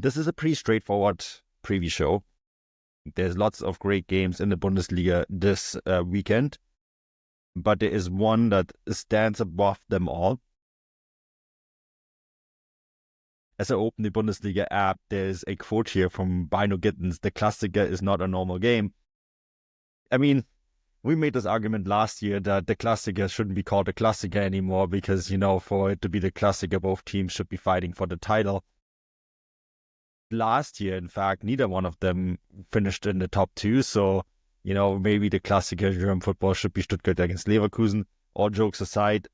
this is a pretty straightforward preview show. There's lots of great games in the Bundesliga this weekend, but there is one that stands above them all. As I open the Bundesliga app, there's a quote here from Bino Gittens: "The Klassiker is not a normal game." I mean, we made this argument last year that the Klassiker shouldn't be called a Klassiker anymore because, for it to be the Klassiker, both teams should be fighting for the title. Last year, in fact, neither one of them finished in the top two. So, maybe the Klassiker German football should be Stuttgart against Leverkusen. All jokes aside,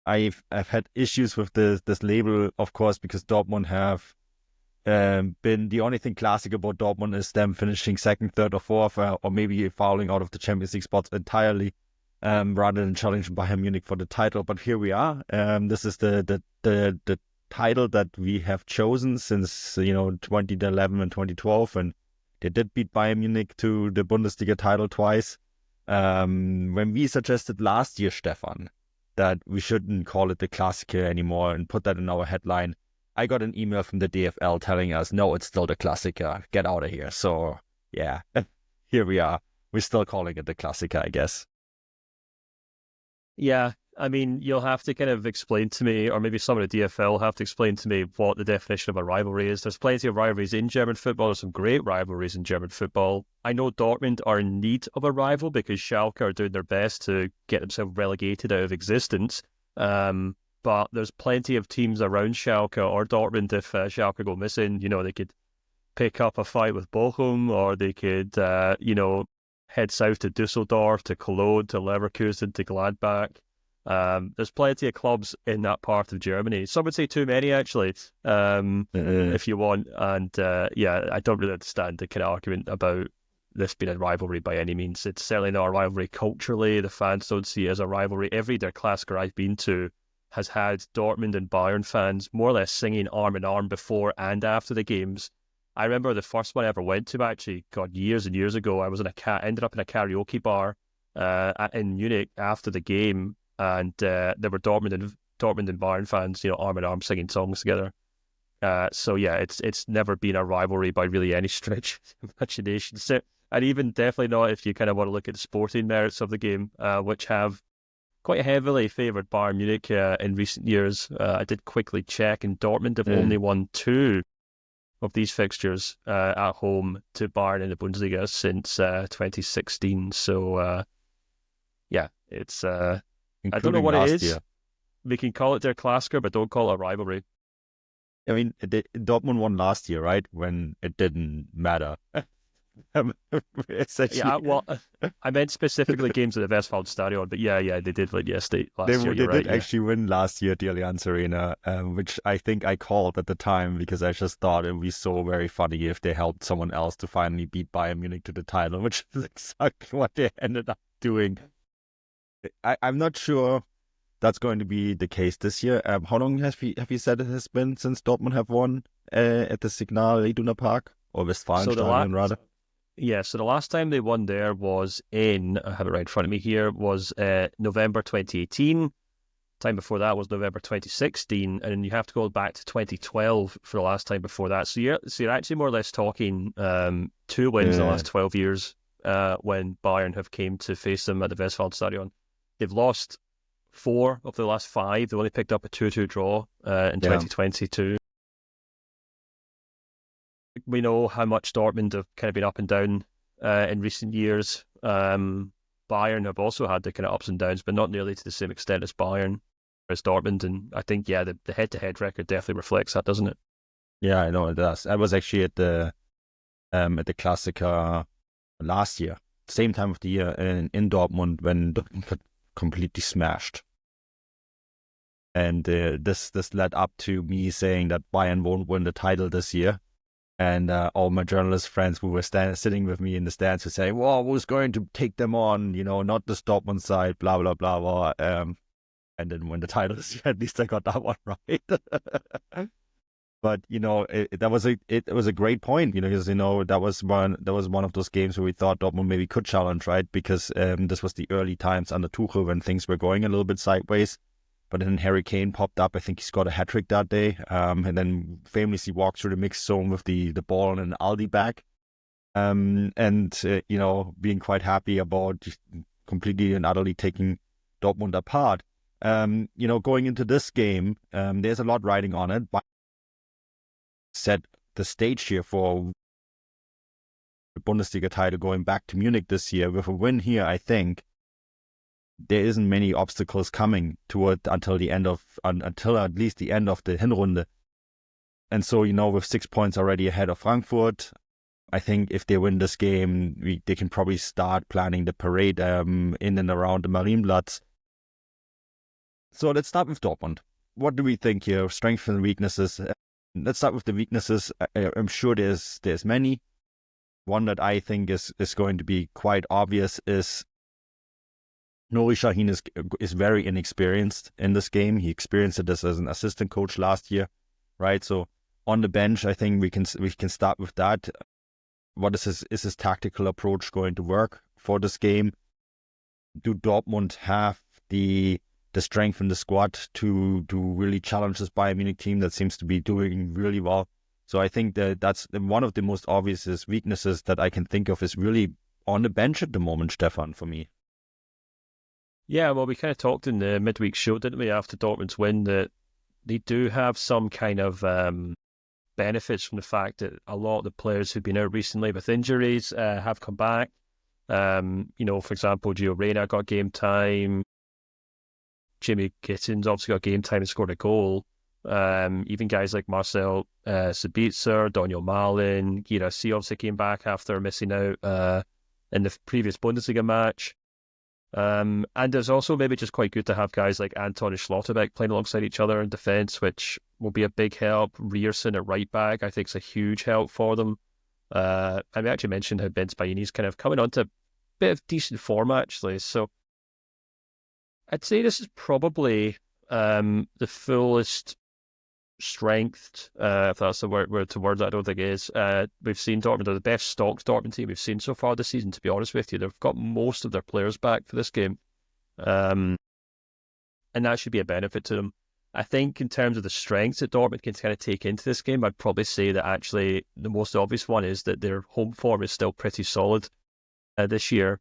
I've had issues with this label, of course, because Dortmund have been the only thing classic about Dortmund is them finishing second, third, or fourth, or maybe fouling out of the Champions League spots entirely, rather than challenging Bayern Munich for the title. But here we are. This is the title that we have chosen since 2011 and 2012, and they did beat Bayern Munich to the Bundesliga title twice. When we suggested last year, Stefan, that we shouldn't call it the Klassiker anymore and put that in our headline, I got an email from the DFL telling us, no, it's still the Klassiker. Get out of here. So, yeah, here we are. We're still calling it the Klassiker, I guess. Yeah, I mean, you'll have to kind of explain to me, or maybe some of the DFL have to explain to me what the definition of a rivalry is. There's plenty of rivalries in German football. There's some great rivalries in German football. I know Dortmund are in need of a rival because Schalke are doing their best to get themselves relegated out of existence. But there's plenty of teams around Schalke or Dortmund. If Schalke go missing, they could pick up a fight with Bochum, or they could, head south to Dusseldorf, to Cologne, to Leverkusen, to Gladbach. There's plenty of clubs in that part of Germany. Some would say too many, actually, if you want. And I don't really understand the kind of argument about this being a rivalry by any means. It's certainly not a rivalry culturally. The fans don't see it as a rivalry. Every Der Klassiker I've been to has had Dortmund and Bayern fans more or less singing arm in arm before and after the games. I remember the first one I ever went to, actually, years and years ago. I was ended up in a karaoke bar in Munich after the game, and there were Dortmund and Bayern fans, arm in arm singing songs together. It's never been a rivalry by really any stretch of imagination. So, and even definitely not if you kind of want to look at the sporting merits of the game, which have quite heavily favoured Bayern Munich in recent years. I did quickly check, and Dortmund have only won 2 of these fixtures at home to Bayern in the Bundesliga since 2016. So, it's... I don't know what it is. Year. We can call it their Klassiker, but don't call it a rivalry. I mean, Dortmund won last year, right? When it didn't matter. Yeah, well, I meant specifically games at the Westfalenstadion, but yeah, they did win last year. They did actually win last year at the Allianz Arena, which I think I called at the time because I just thought it would be so very funny if they helped someone else to finally beat Bayern Munich to the title, which is exactly what they ended up doing. I'm not sure that's going to be the case this year. How long have you said it has been since Dortmund have won at the Signal Iduna Park, or Westfalenstadion rather? Yeah, so the last time they won there was I have it right in front of me here, was November 2018. Time before that was November 2016, and you have to go back to 2012 for the last time before that. So you're actually more or less talking 2 wins in the last 12 years when Bayern have came to face them at the Westfalenstadion. They've lost 4 of the last 5. They only picked up a 2-2 draw in 2022. We know how much Dortmund have kind of been up and down in recent years. Bayern have also had the kind of ups and downs, but not nearly to the same extent as Dortmund. And I think, the head-to-head record definitely reflects that, doesn't it? Yeah, I know it does. I was actually at the Klassiker last year, same time of the year in Dortmund, when Dortmund got completely smashed. And this led up to me saying that Bayern won't win the title this year. And all my journalist friends who were sitting with me in the stands were saying, well, who's going to take them on? Not the Dortmund side, blah, blah, blah, blah. And didn't win the title this year. At least I got that one right. But, it was a great point, because, that was one of those games where we thought Dortmund maybe could challenge, right? Because this was the early times under Tuchel when things were going a little bit sideways. but then Harry Kane popped up. I think he scored a hat-trick that day, and then famously walked through the mixed zone with the ball in an Aldi bag, and being quite happy about just completely and utterly taking Dortmund apart. Going into this game, there's a lot riding on it, but set the stage here for the Bundesliga title going back to Munich this year. With a win here, I think there isn't many obstacles coming to it until at least the end of the Hinrunde. And so, with 6 points already ahead of Frankfurt, I think if they win this game, they can probably start planning the parade in and around the Marienplatz. So let's start with Dortmund. What do we think here? Strengths and weaknesses. Let's start with the weaknesses. I'm sure there's many. One that I think is going to be quite obvious is Nuri Sahin is very inexperienced in this game. He experienced it as an assistant coach last year, right? So on the bench, I think we can start with that. What is his tactical approach going to work for this game? Do Dortmund have the strength in the squad to really challenge this Bayern Munich team that seems to be doing really well? So I think that's one of the most obvious weaknesses that I can think of is really on the bench at the moment, Stefan, for me. Yeah, well, we kind of talked in the midweek show, didn't we, after Dortmund's win, that they do have some kind of benefits from the fact that a lot of the players who've been out recently with injuries have come back. For example, Gio Reyna got game time. Jimmy Gittins obviously got game time and scored a goal. Even guys like Marcel Sabitzer, Daniel Malin, Girassi obviously came back after missing out in the previous Bundesliga match. And there's also maybe just quite good to have guys like Anton and Schlotterbeck playing alongside each other in defence, which will be a big help. Rierson at right back, I think, is a huge help for them. And we actually mentioned how Ben Spaini's kind of coming onto a bit of decent form, actually. So I'd say this is probably the fullest strength, if that's the word to word that I don't think it is. We've seen Dortmund, they're the best stocked Dortmund team we've seen so far this season, to be honest with you. They've got most of their players back for this game. And that should be a benefit to them. I think in terms of the strengths that Dortmund can kind of take into this game, I'd probably say that actually the most obvious one is that their home form is still pretty solid this year.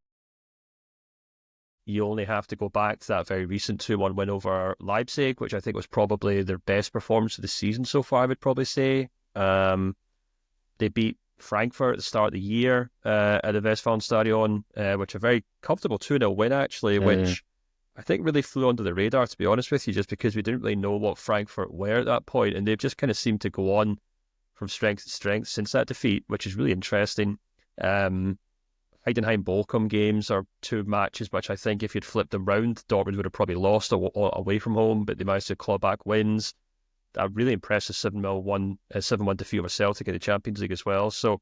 You only have to go back to that very recent 2-1 win over Leipzig, which I think was probably their best performance of the season so far, I would probably say. They beat Frankfurt at the start of the year at the Westfalenstadion, which a very comfortable 2-0 win, actually, which I think really flew under the radar, to be honest with you, just because we didn't really know what Frankfurt were at that point, and they've just kind of seemed to go on from strength to strength since that defeat, which is really interesting. Heidenheim-Bochum games are two matches which I think if you'd flipped them round, Dortmund would have probably lost away from home, but they managed to claw back wins. A really impressive 7-1 defeat over Celtic in the Champions League as well. So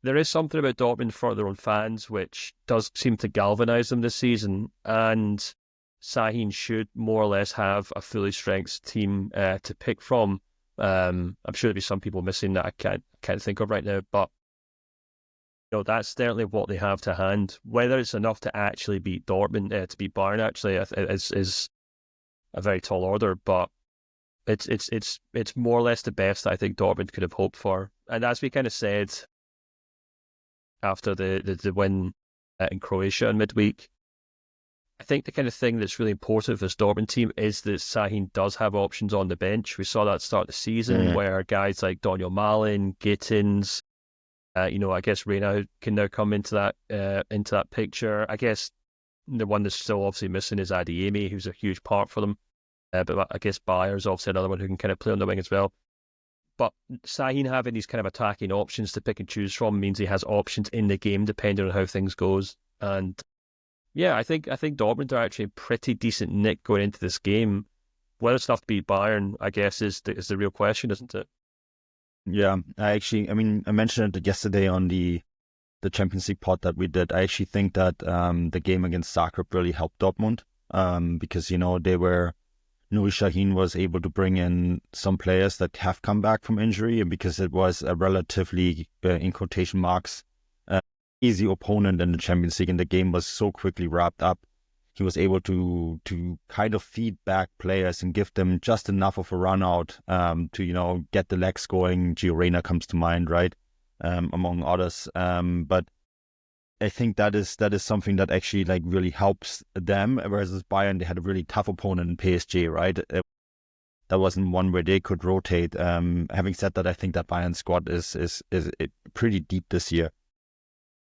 there is something about Dortmund for their own fans which does seem to galvanise them this season, and Sahin should more or less have a fully strength team to pick from. I'm sure there'll be some people missing that I can't think of right now, but that's certainly what they have to hand. Whether it's enough to actually beat Dortmund, to beat Bayern, actually, is a very tall order. But it's more or less the best that I think Dortmund could have hoped for. And as we kind of said after the win in Croatia in midweek, I think the kind of thing that's really important for this Dortmund team is that Sahin does have options on the bench. We saw that start the season where guys like Daniel Malin, Gittins, I guess Reyna can now come into that picture. I guess the one that's still obviously missing is Adeyemi, who's a huge part for them. But I guess Bayer's obviously another one who can kind of play on the wing as well. But Sahin having these kind of attacking options to pick and choose from means he has options in the game depending on how things goes. And yeah, I think Dortmund are actually a pretty decent nick going into this game. Whether it's enough to beat Bayern, I guess, is the real question, isn't it? Yeah, I mentioned it yesterday on the Champions League pod that we did. I actually think that the game against Zagreb really helped Dortmund because, Nuri Sahin was able to bring in some players that have come back from injury, and because it was a relatively, in quotation marks, easy opponent in the Champions League and the game was so quickly wrapped up, he was able to kind of feed back players and give them just enough of a run out to get the legs going. Gio Reyna comes to mind, right, among others. But I think that is something that actually like really helps them. Versus Bayern, they had a really tough opponent in PSG, right? That wasn't one where they could rotate. Having said that, I think that Bayern squad is pretty deep this year.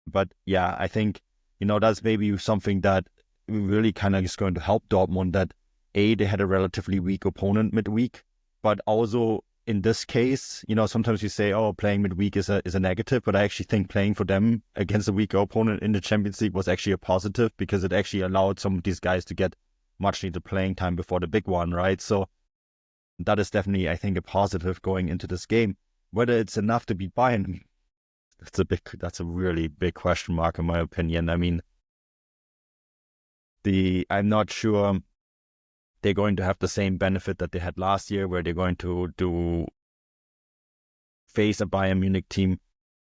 But yeah, I think that's maybe something that really kind of is going to help Dortmund. That they had a relatively weak opponent midweek, but also in this case, sometimes you say, oh, playing midweek is a negative, but I actually think playing for them against a weaker opponent in the Champions League was actually a positive, because it actually allowed some of these guys to get much needed playing time before the big one, right? So that is definitely, I think, a positive going into this game. Whether it's enough to beat Bayern, that's a really big question mark in my opinion. I mean, I'm not sure they're going to have the same benefit that they had last year, where they're going to face a Bayern Munich team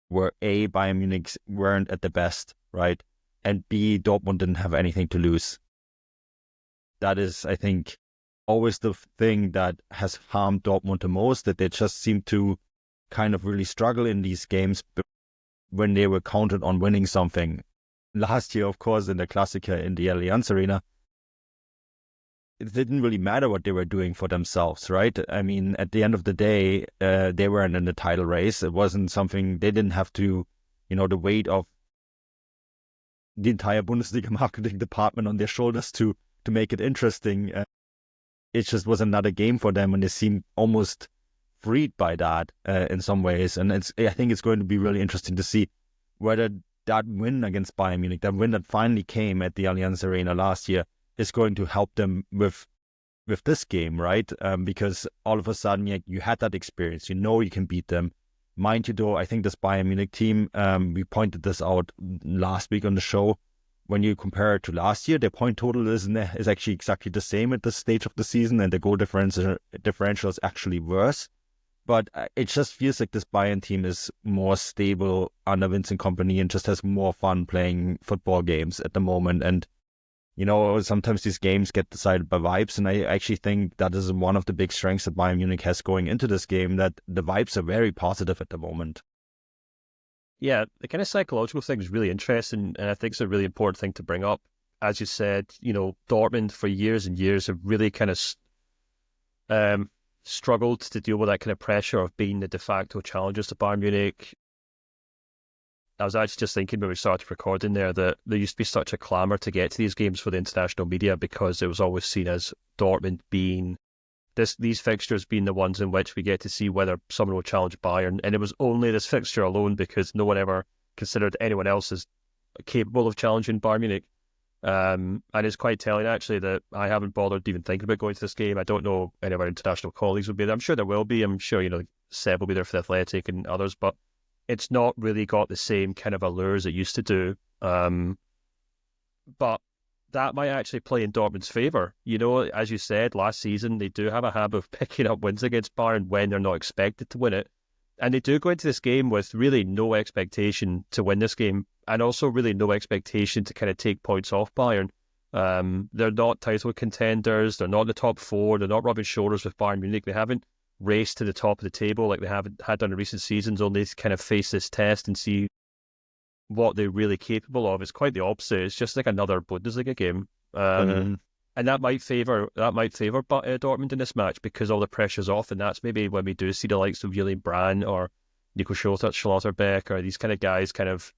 where A, Bayern Munich weren't at the best, right? And B, Dortmund didn't have anything to lose. That is, I think, always the thing that has harmed Dortmund the most, that they just seem to kind of really struggle in these games when they were counted on winning something. Last year, of course, in the Klassiker in the Allianz Arena, it didn't really matter what they were doing for themselves, right? I mean, at the end of the day, they weren't in the title race. It wasn't something, they didn't have to, the weight of the entire Bundesliga marketing department on their shoulders to make it interesting. It just was another game for them, and they seemed almost freed by that in some ways. And I think it's going to be really interesting to see whether that win against Bayern Munich, that win that finally came at the Allianz Arena last year, is going to help them with this game, right? Because all of a sudden, you had that experience. You can beat them. Mind you, though, I think this Bayern Munich team, we pointed this out last week on the show. When you compare it to last year, their point total is actually exactly the same at this stage of the season, and the goal differential is actually worse. But it just feels like this Bayern team is more stable under Vincent Kompany and just has more fun playing football games at the moment. And sometimes these games get decided by vibes, and I actually think that is one of the big strengths that Bayern Munich has going into this game, that the vibes are very positive at the moment. Yeah, the kind of psychological thing is really interesting, and I think it's a really important thing to bring up. As you said, Dortmund for years and years have really kind of struggled to deal with that kind of pressure of being the de facto challengers to Bayern Munich. I was actually just thinking when we started recording there that there used to be such a clamour to get to these games for the international media, because it was always seen as Dortmund being these fixtures being the ones in which we get to see whether someone will challenge Bayern. And it was only this fixture alone, because no one ever considered anyone else as capable of challenging Bayern Munich. And it's quite telling, actually, that I haven't bothered even thinking about going to this game. I don't know any of our international colleagues will be there. I'm sure there will be. I'm sure, Seb will be there for the Athletic and others, but it's not really got the same kind of allure as it used to do. But that might actually play in Dortmund's favour. As you said, last season, they do have a habit of picking up wins against Bayern when they're not expected to win it. And they do go into this game with really no expectation to win this game, and also really no expectation to kind of take points off Bayern. They're not title contenders. They're not in the top four. They're not rubbing shoulders with Bayern Munich. They haven't raced to the top of the table like they had done in recent seasons, only to kind of face this test and see what they're really capable of. It's quite the opposite. It's just like another Bundesliga game. And that might favour Dortmund in this match, because all the pressure's off, and that's maybe when we do see the likes of Julian Brandt or Nico Schlotterbeck or these kind of guys kind of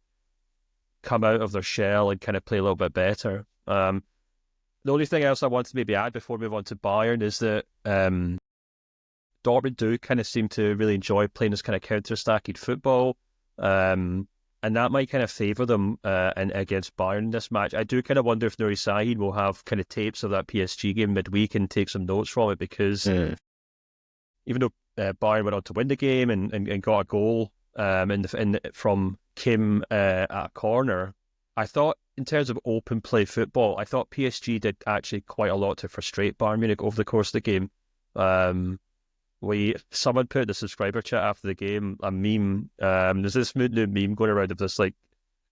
come out of their shell and kind of play a little bit better. The only thing else I want to maybe add before we move on to Bayern is that Dortmund do kind of seem to really enjoy playing this kind of counter-attacking football. And that might kind of favour them and against Bayern in this match. I do kind of wonder if Nuri Sahin will have kind of tapes of that PSG game midweek and take some notes from it, because even though Bayern went on to win the game and got a goal from Kim at a corner, I thought in terms of open play football, I thought PSG did actually quite a lot to frustrate Bayern Munich over the course of the game. Someone put in the subscriber chat after the game a meme. There's this new meme going around of this like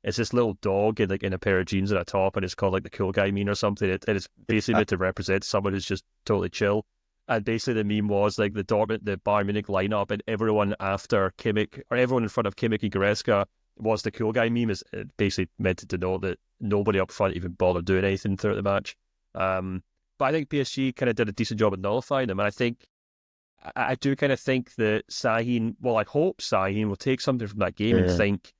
It's this little dog in a pair of jeans and a top, and it's called like the cool guy meme or something. It's basically meant to represent someone who's just totally chill. And basically the meme was like the Bayern Munich lineup, and everyone after Kimmich, or everyone in front of Kimmich and Goretzka was the cool guy meme. Is basically meant to denote that nobody up front even bothered doing anything throughout the match. But I think PSG kind of did a decent job of nullifying them. And I do kind of think that Sahin, I hope Sahin will take something from that game and think,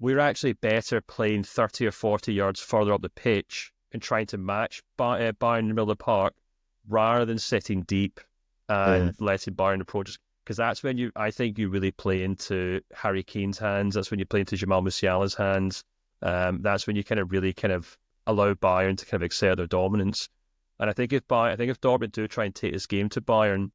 we're actually better playing 30 or 40 yards further up the pitch and trying to match Bayern in the middle of the park rather than sitting deep and letting Bayern approach us. Because that's when I think you really play into Harry Kane's hands. That's when you play into Jamal Musiala's hands. That's when you really allow Bayern to kind of exert their dominance. And I think if Dortmund do try and take this game to Bayern,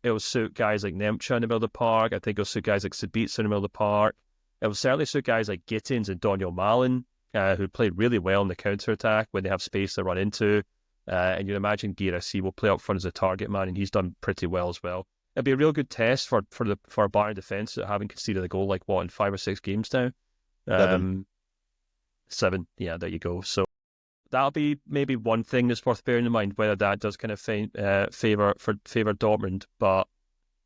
it'll suit guys like Nemcha in the middle of the park. I think it'll suit guys like Sabitzer in the middle of the park. It will certainly suit guys like Gittins and Daniel Malin, who played really well in the counter-attack when they have space to run into. And you'd imagine Guirassy will play up front as a target man, and he's done pretty well as well. It'll be a real good test for Bayern defence that haven't conceded a goal in 5 or 6 games now. 7. Yeah, there you go. So that'll be maybe one thing that's worth bearing in mind, whether that does kind of favour Dortmund. But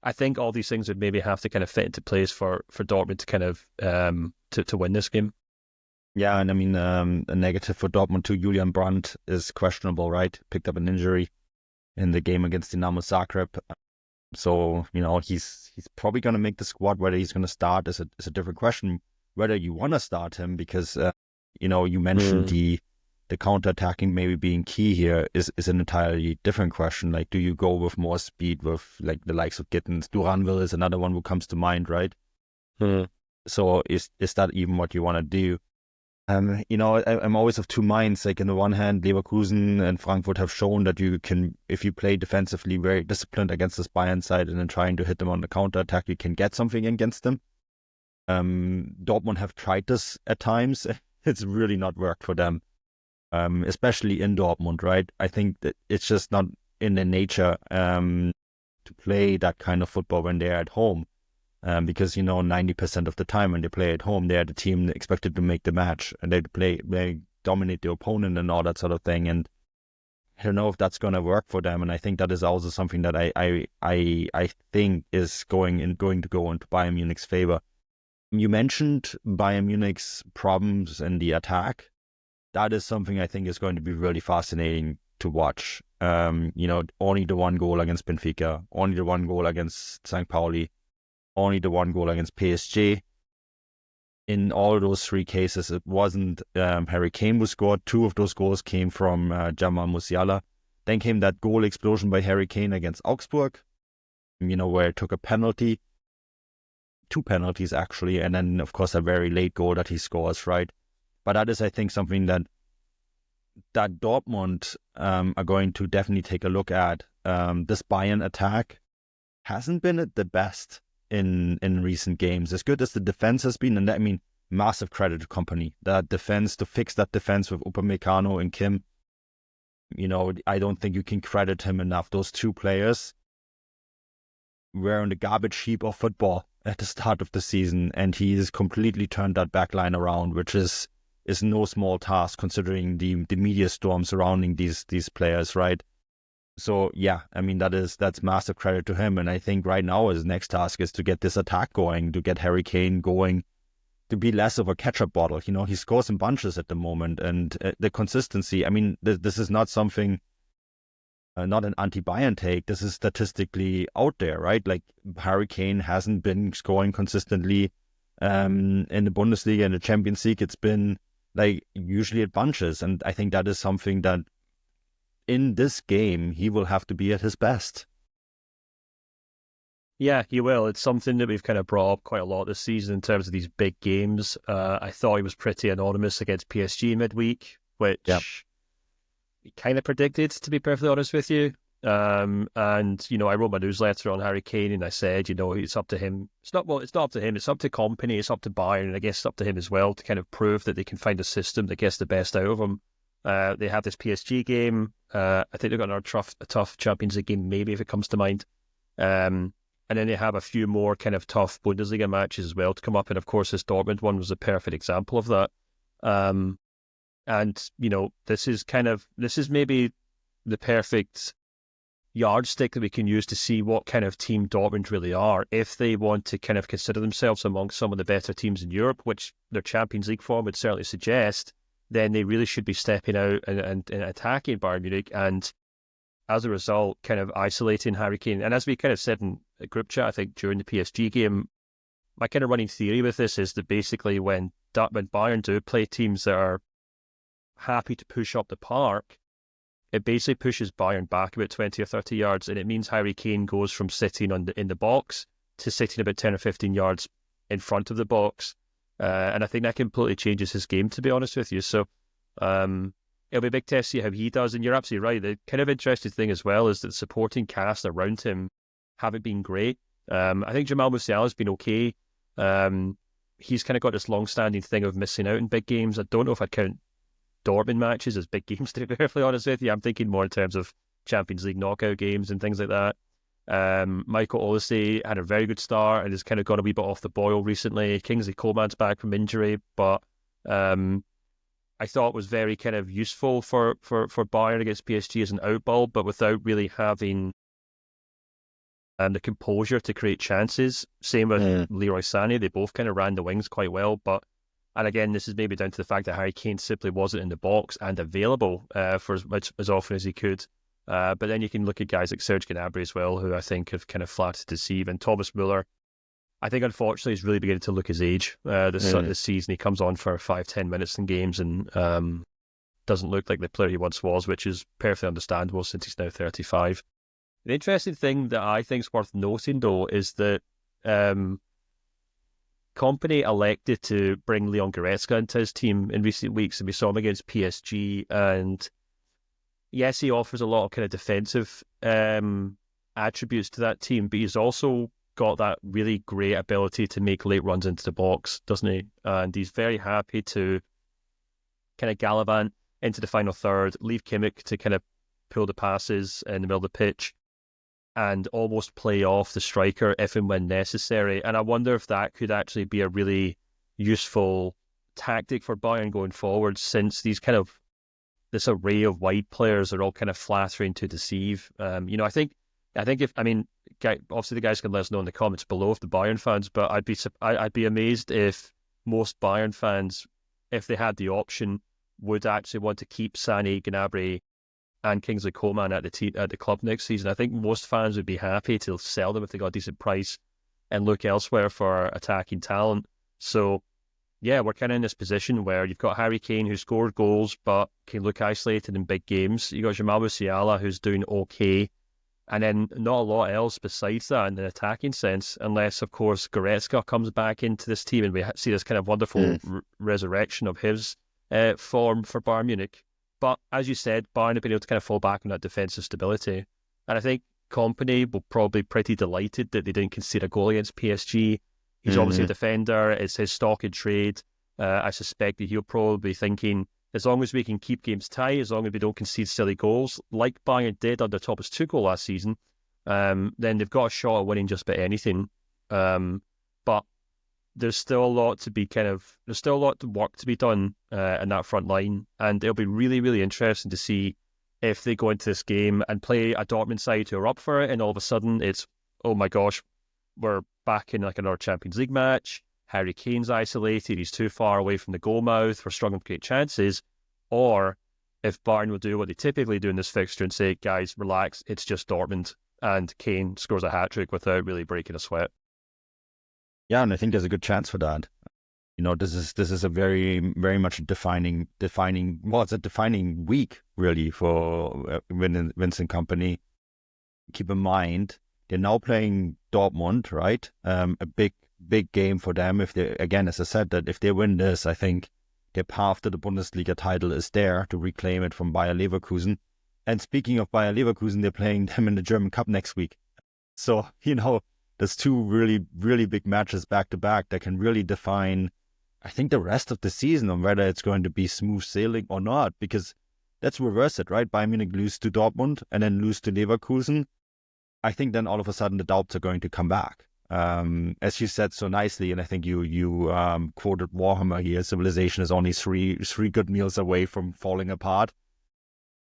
I think all these things would maybe have to kind of fit into place for Dortmund to kind of to win this game. Yeah, and I mean, a negative for Dortmund too. Julian Brandt is questionable, right? Picked up an injury in the game against Dinamo Zagreb. So, he's probably going to make the squad. Whether he's going to start is a different question. Whether you want to start him, because, you mentioned the counter-attacking maybe being key here is an entirely different question. Like, do you go with more speed with like the likes of Gittins? Duranville is another one who comes to mind, right? So is that even what you want to do? I'm always of two minds. Like, on the one hand, Leverkusen and Frankfurt have shown that you can, if you play defensively very disciplined against this Bayern side and then trying to hit them on the counter-attack, you can get something against them. Dortmund have tried this at times. It's really not worked for them. Especially in Dortmund, right? I think that it's just not in their nature to play that kind of football when they're at home. Because 90% of the time when they play at home, they're the team expected to make the match, and they dominate the opponent and all that sort of thing. And I don't know if that's going to work for them. And I think that is also something that I think is going to go into Bayern Munich's favor. You mentioned Bayern Munich's problems in the attack. That is something I think is going to be really fascinating to watch. Only the one goal against Benfica, only the one goal against St. Pauli, only the one goal against PSG. In all of those 3 cases, it wasn't Harry Kane who scored. 2 of those goals came from Jamal Musiala. Then came that goal explosion by Harry Kane against Augsburg, where it took a penalty. 2 penalties, actually. And then, of course, a very late goal that he scores, right? But that is, I think, something that Dortmund are going to definitely take a look at. This Bayern attack hasn't been the best in recent games. As good as the defense has been, and I mean, massive credit to Kompany. That defense, to fix that defense with Upamecano and Kim, I don't think you can credit him enough. Those 2 players were on the garbage heap of football at the start of the season, and he has completely turned that back line around, which is no small task considering the media storm surrounding these players, right? So yeah, I mean, that's massive credit to him. And I think right now his next task is to get this attack going, to get Harry Kane going, to be less of a ketchup bottle. He scores in bunches at the moment, and the consistency. I mean, this is not something, not an anti-Bayern take. This is statistically out there, right? Like, Harry Kane hasn't been scoring consistently in the Bundesliga and the Champions League. It's been like usually at bunches, and I think that is something that in this game he will have to be at his best. Yeah, he will. It's something that we've kind of brought up quite a lot this season in terms of these big games. I thought he was pretty anonymous against PSG midweek, which we kind of predicted, to be perfectly honest with you. And I wrote my newsletter on Harry Kane, and I said, it's up to him. It's not up to him. It's up to Kompany. It's up to Bayern, and I guess it's up to him as well to kind of prove that they can find a system that gets the best out of him. They have this PSG game. I think they've got a tough Champions League game, maybe, if it comes to mind. And then they have a few more kind of tough Bundesliga matches as well to come up. And of course, this Dortmund one was a perfect example of that. And, this is maybe the perfect yardstick that we can use to see what kind of team Dortmund really are. If they want to kind of consider themselves among some of the better teams in Europe, which their Champions League form would certainly suggest, then they really should be stepping out and attacking Bayern Munich, and as a result, kind of isolating Harry Kane. And as we kind of said in a group chat, I think during the PSG game, my kind of running theory with this is that basically when Bayern do play teams that are happy to push up the park, it basically pushes Bayern back about 20 or 30 yards, and it means Harry Kane goes from sitting in the box to sitting about 10 or 15 yards in front of the box. And I think that completely changes his game, to be honest with you. So it'll be a big test to see how he does. And you're absolutely right. The kind of interesting thing as well is that the supporting cast around him haven't been great. I think Jamal Musiala's been okay. He's kind of got this long-standing thing of missing out in big games. I don't know if I'd count Dortmund matches as big games, to be perfectly honest with you. I'm thinking more in terms of Champions League knockout games and things like that. Michael Olise had a very good start and has kind of got a wee bit off the boil recently. Kingsley Coman's back from injury, but I thought was very kind of useful for Bayern against PSG as an outball, but without really having the composure to create chances. Same with Leroy Sané. They both kind of ran the wings quite well, and again, this is maybe down to the fact that Harry Kane simply wasn't in the box and available for as often as he could. But then you can look at guys like Serge Gnabry as well, who I think have kind of flat to deceive. And Thomas Muller, I think unfortunately he's really beginning to look his age this season. He comes on for 5-10 minutes in games and doesn't look like the player he once was, which is perfectly understandable since he's now 35. The interesting thing that I think is worth noting, though, is that Kompany elected to bring Leon Goretzka into his team in recent weeks, and we saw him against PSG. And yes, he offers a lot of kind of defensive attributes to that team, but he's also got that really great ability to make late runs into the box, doesn't he? And he's very happy to kind of gallivant into the final third, leave Kimmich to kind of pull the passes in the middle of the pitch, and almost play off the striker if and when necessary. And I wonder if that could actually be a really useful tactic for Bayern going forward, since this array of wide players are all kind of flattering to deceive. I think obviously the guys can let us know in the comments below if the Bayern fans, but I'd be amazed if most Bayern fans, if they had the option, would actually want to keep Sané, Gnabry, and Kingsley Coman at the club next season. I think most fans would be happy to sell them if they got a decent price and look elsewhere for attacking talent. So, yeah, we're kind of in this position where you've got Harry Kane, who scored goals but can look isolated in big games. You've got Jamal Musiala, who's doing okay, and then not a lot else besides that in the attacking sense, unless, of course, Goretzka comes back into this team and we see this kind of wonderful resurrection of his form for Bayern Munich. But as you said, Bayern have been able to kind of fall back on that defensive stability. And I think Kompany will probably be pretty delighted that they didn't concede a goal against PSG. He's obviously a defender. It's his stock in trade. I suspect that he'll probably be thinking, as long as we can keep games tight, as long as we don't concede silly goals, like Bayern did under Thomas Tuchel last season, then they've got a shot at winning just about anything. But there's still a lot of work to be done in that front line, and it'll be really, really interesting to see if they go into this game and play a Dortmund side who are up for it, and all of a sudden it's, oh my gosh, we're back in like another Champions League match. Harry Kane's isolated, he's too far away from the goal mouth, we're struggling to create chances. Or if Bayern will do what they typically do in this fixture and say, guys, relax, it's just Dortmund, and Kane scores a hat-trick without really breaking a sweat. Yeah, and I think there's a good chance for that. This is a very, very much defining week, really, for Vincent Kompany. Keep in mind, they're now playing Dortmund, right? A big game for them. If they, again, as I said, that if they win this, I think their path to the Bundesliga title is there to reclaim it from Bayer Leverkusen. And speaking of Bayer Leverkusen, they're playing them in the German Cup next week. So, there's two really, really big matches back to back that can really define, I think, the rest of the season on whether it's going to be smooth sailing or not. Because let's reverse it, right? Bayern Munich lose to Dortmund and then lose to Leverkusen. I think then all of a sudden the doubts are going to come back. As you said so nicely, and I think you quoted Warhammer here, civilization is only three good meals away from falling apart.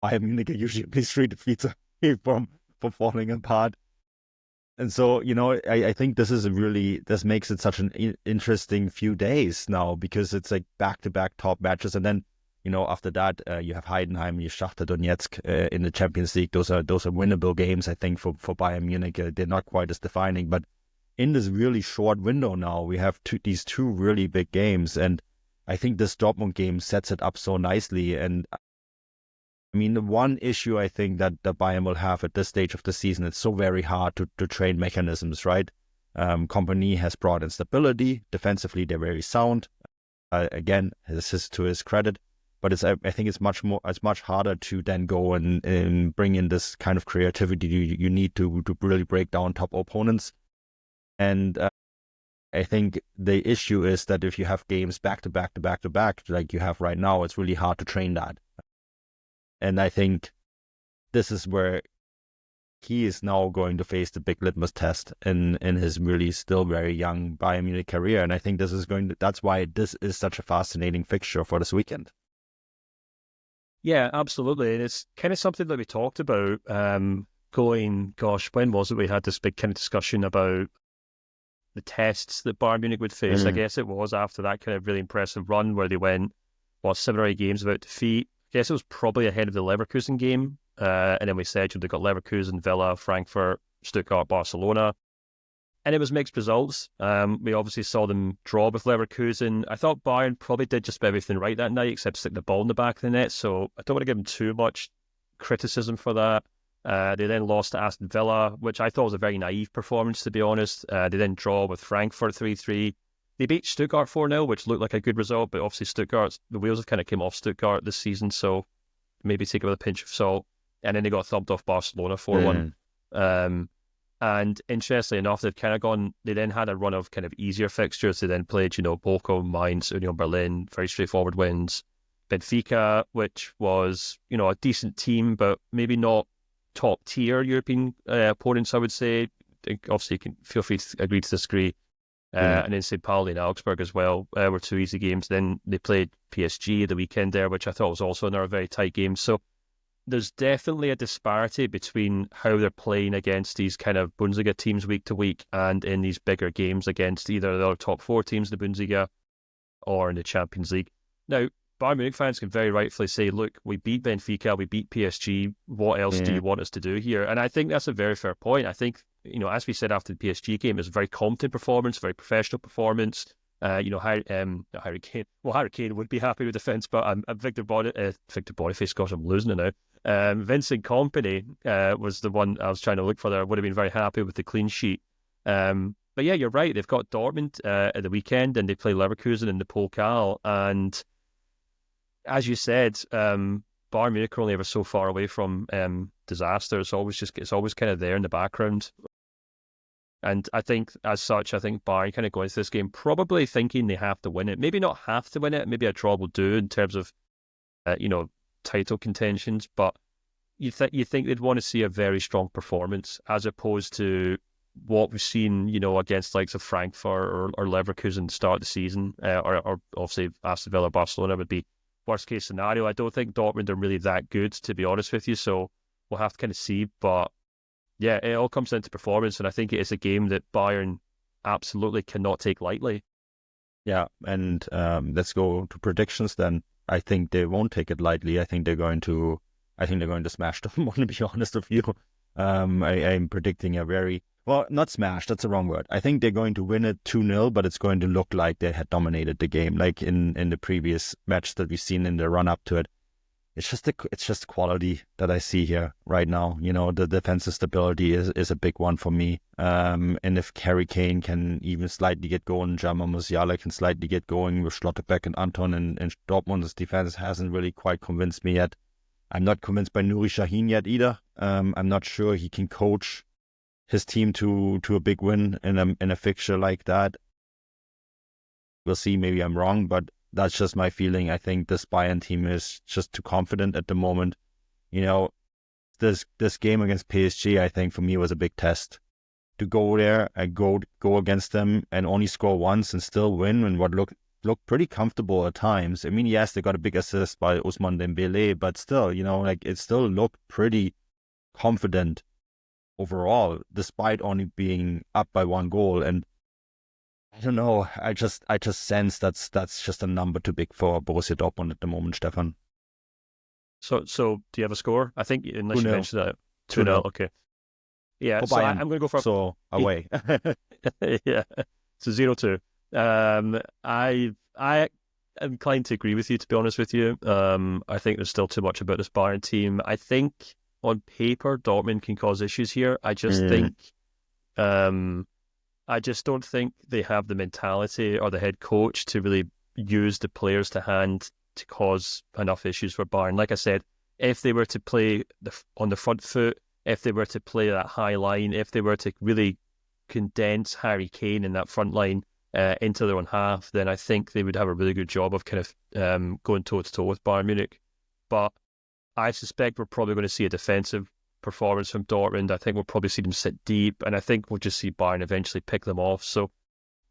Bayern Munich are usually at least 3 defeats away from falling apart. And so, I think this makes it such an interesting few days now, because it's like back-to-back top matches. And then, after that, you have Heidenheim, you Shakhtar Donetsk in the Champions League. Those are winnable games, I think, for Bayern Munich. They're not quite as defining, but in this really short window now, we have these two really big games. And I think this Dortmund game sets it up so nicely. And I mean, the one issue I think that the Bayern will have at this stage of the season, it's so very hard to train mechanisms, right? Kompany has brought in stability. Defensively, they're very sound. Again, this is to his credit. But I think it's much harder to then go and bring in this kind of creativity you need to really break down top opponents. And I think the issue is that if you have games back to back to back to back, like you have right now, it's really hard to train that. And I think this is where he is now going to face the big litmus test in his really still very young Bayern Munich career. And I think that's why this is such a fascinating fixture for this weekend. Yeah, absolutely. And it's kind of something that we talked about when was it we had this big kind of discussion about the tests that Bayern Munich would face? I guess it was after that kind of really impressive run where they went, 7 or 8 games without defeat. I guess it was probably ahead of the Leverkusen game. And then we said they got Leverkusen, Villa, Frankfurt, Stuttgart, Barcelona. And it was mixed results. We obviously saw them draw with Leverkusen. I thought Bayern probably did just about everything right that night except stick the ball in the back of the net. So I don't want to give them too much criticism for that. They then lost to Aston Villa, which I thought was a very naive performance, to be honest. They then draw with Frankfurt 3-3. They beat Stuttgart 4-0, which looked like a good result, but obviously the wheels have kind of come off Stuttgart this season, so maybe take it with a pinch of salt. And then they got thumped off Barcelona 4-1. And interestingly enough, they then had a run of kind of easier fixtures. They then played, Bochum, Mainz, Union Berlin, very straightforward wins. Benfica, which was, a decent team, but maybe not top tier European opponents, I would say. Obviously, you can feel free to agree to disagree. And then St. Pauli and Augsburg as well were 2 easy games. Then they played PSG the weekend there, which I thought was also another very tight game. So there's definitely a disparity between how they're playing against these kind of Bundesliga teams week to week and in these bigger games against either the other top 4 teams in the Bundesliga or in the Champions League. Now, Bayern Munich fans can very rightfully say, look, we beat Benfica, we beat PSG, what else do you want us to do here? And I think that's a very fair point. I think, as we said after the PSG game, it was a very competent performance, very professional performance. Harry Kane. Well, Harry Kane would be happy with defence, but Victor Boniface, gosh, I'm losing it now. Vincent Kompany was the one I was trying to look for there. Would have been very happy with the clean sheet. But yeah, you're right. They've got Dortmund at the weekend, and they play Leverkusen in the Pokal. And as you said, Bayern Munich are only ever so far away from disaster. It's always kind of there in the background. And I think, as such, Bayern kind of going into this game probably thinking they have to win it. Maybe not have to win it. Maybe a draw will do in terms of, title contentions. But you think they'd want to see a very strong performance as opposed to what we've seen, against likes of Frankfurt or Leverkusen to start the season, or obviously Aston Villa, Barcelona would be worst case scenario. I don't think Dortmund are really that good, to be honest with you. So we'll have to kind of see, but. Yeah, it all comes down to performance, and I think it is a game that Bayern absolutely cannot take lightly. Yeah, and let's go to predictions then. I think they won't take it lightly. I think they're going to smash them. I want to be honest with you. I'm predicting not smash, that's the wrong word. I think they're going to win it 2-0, but it's going to look like they had dominated the game, like in the previous match that we've seen in the run up to it. It's just quality that I see here right now. The defensive stability is a big one for me. And if Harry Kane can even slightly get going, Jamal Musiala can slightly get going with Schlotterbeck and Anton, and Dortmund's defense hasn't really quite convinced me yet. I'm not convinced by Nuri Sahin yet either. I'm not sure he can coach his team to a big win in a fixture like that. We'll see. Maybe I'm wrong, but that's just my feeling. I think this Bayern team is just too confident at the moment. this game against PSG, I think for me was a big test to go there and go against them and only score once and still win, and what looked pretty comfortable at times. I mean, yes, they got a big assist by Ousmane Dembele, but still, like it still looked pretty confident overall, despite only being up by 1 goal. And I don't know, I just sense that's just a number too big for Borussia Dortmund at the moment, Stefan. So do you have a score? I think unless you 2-0. mentioned that 2-0. Okay. Yeah, so I'm going to go for so away. yeah. So 0-2. I am inclined to agree with you, to be honest with you. I think there's still too much about this Bayern team. I think on paper Dortmund can cause issues here. I just think I just don't think they have the mentality or the head coach to really use the players to hand to cause enough issues for Bayern. Like I said, if they were to play on the front foot, if they were to play that high line, if they were to really condense Harry Kane in that front line into their own half, then I think they would have a really good job of kind of going toe-to-toe with Bayern Munich. But I suspect we're probably going to see a defensive performance from Dortmund. I think we'll probably see them sit deep, and I think we'll just see Bayern eventually pick them off. So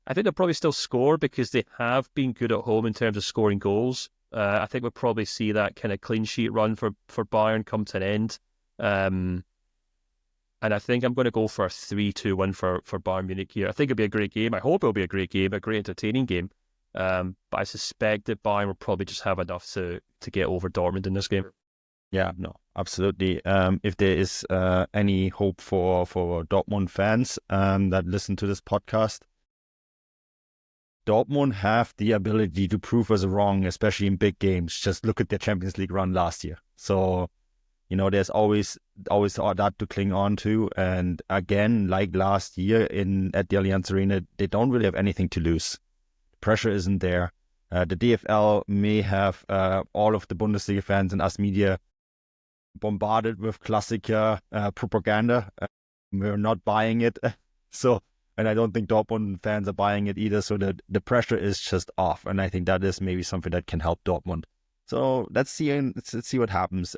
I think they'll probably still score because they have been good at home in terms of scoring goals. I think we'll probably see that kind of clean sheet run for Bayern come to an end. And I think I'm going to go for a 3-2 win for Bayern Munich here. I think it'll be a great game. I hope it'll be a great game, a great entertaining game. But I suspect that Bayern will probably just have enough to get over Dortmund in this game. Yeah, no, absolutely. If there is any hope for Dortmund fans that listen to this podcast, Dortmund have the ability to prove us wrong, especially in big games. Just look at their Champions League run last year. So, there's always that to cling on to. And again, like last year at the Allianz Arena, they don't really have anything to lose. Pressure isn't there. The DFL may have all of the Bundesliga fans and us media bombarded with Klassiker propaganda. We're not buying it. And I don't think Dortmund fans are buying it either. So the pressure is just off. And I think that is maybe something that can help Dortmund. So let's see what happens.